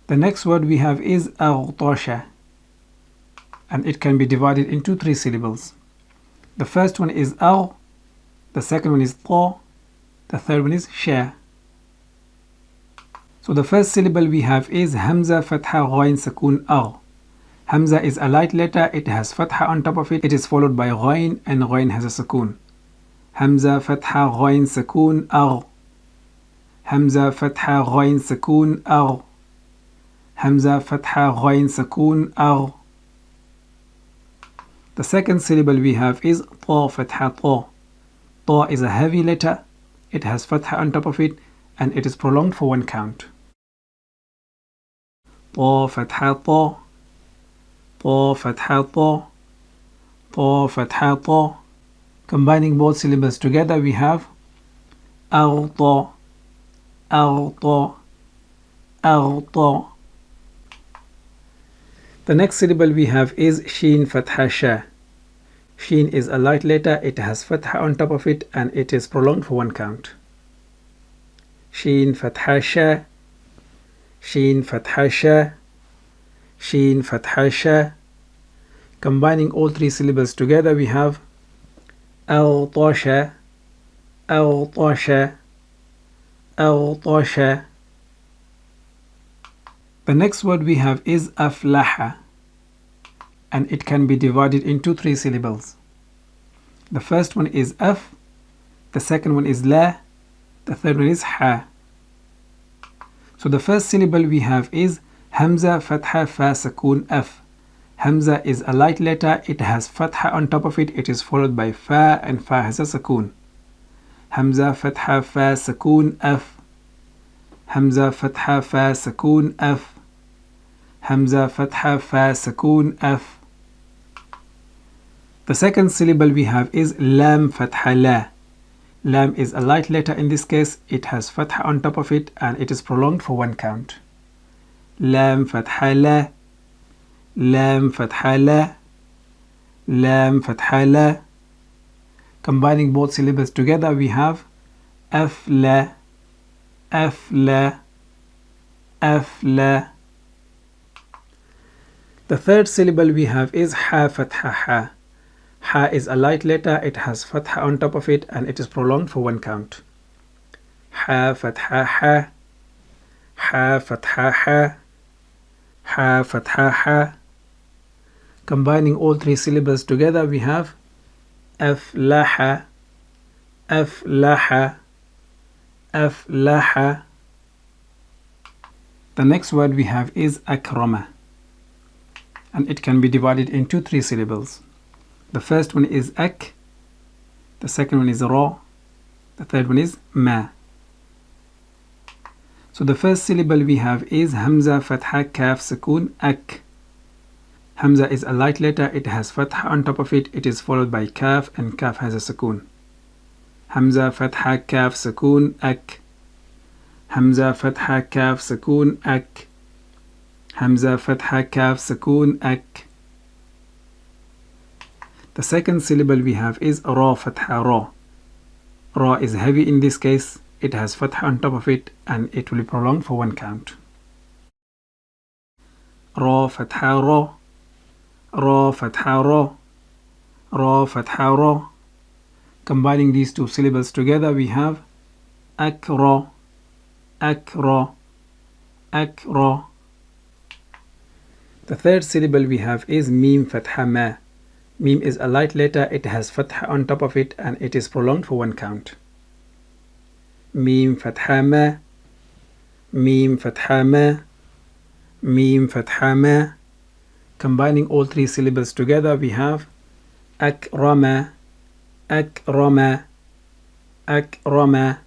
The next word we have is أغطش, and it can be divided into 3 syllables. The first one is أغ, the second one is طا, the third one is شا. So the first syllable we have is Hamza Fatha Ghain Sukoon Agh. Hamza is a light letter, it has Fatha on top of it. It is followed by Ghain, and Ghain has a Sukoon. Hamza Fatha Ghain Sukoon Agh. Hamza Fatha Ghain Sukoon Agh. Hamza Fatha Ghain Sukoon Agh. The second syllable we have is Ta Fatha Ta. Ta is a heavy letter, it has Fatha on top of it, and it is prolonged for 1 count. Ta Fatha Ta. Ta Fatha Ta. Ta Fatha Ta. Combining both syllables together we have Aghta. Aghta. Aghta. The next syllable we have is Sheen Fatha Sha. Sheen is a light letter, it has Fatha on top of it, and it is prolonged for 1 count. Sheen Fatha Sha. Sheen Fatha Sha. Sheen Fatha Sha. Combining all 3 syllables together we have Aghtasha. Aghtasha. Aghtasha. The next word we have is Aflaha, and it can be divided into 3 syllables. The first one is Af, the second one is La, the third one is Ha. So the first syllable we have is Hamza Fatha Fa Sukoon F. Hamza is a light letter, it has Fatha on top of it, it is followed by Fa, and Fa has a Sukoon. Hamza Fatha Fa Sukoon F. Hamza Fatha Fa Sukoon F. Hamza Fatha Fa Sukoon F. The second syllable we have is Lam Fatha La. Lam is a light letter in this case, it has Fatha on top of it, and it is prolonged for 1 count. Lam Fatha La. Lam Fatha La. Lam Fatha La. Combining both syllables together we have Afla. Afla. Afla. The third syllable we have is Ha Fatha Ha. Ha is a light letter, it has Fatha on top of it, and it is prolonged for 1 count. Ha Fatha Ha. Ha Fatha Ha. Ha Fatha Ha. Combining all 3 syllables together we have Aflaha. Aflaha. Aflaha. The next word we have is Akrama, and it can be divided into 3 syllables. The first one is Ak, the second one is Ra, the third one is Ma. So the first syllable we have is Hamza Fatha Kaf Sukoon Ak. Hamza is a light letter, it has Fatha on top of it, it is followed by Kaf, and Kaf has a Sukoon. Hamza Fatha Kaf Sukoon Ak. Hamza Fatha Kaf Sukoon Ak. Hamza Fatha Kaf Sukoon Ak. The second syllable we have is Ra Fatha Ra. Ra is heavy in this case, it has Fatha on top of it, and it will be prolonged for 1 count. Ra Fatha Ra. Ra Fatha Ra. Ra Fatha Ra. Combining these 2 syllables together we have Akra. Akra. Akra. The third syllable we have is Mim Fatha Ma. Mim is a light letter, it has Fatha on top of it, and it is prolonged for 1 count. Mim Fatha Ma. Mim Fatha Ma. Mim Fatha Ma. Combining all 3 syllables together we have Akrama. Akrama. Akrama.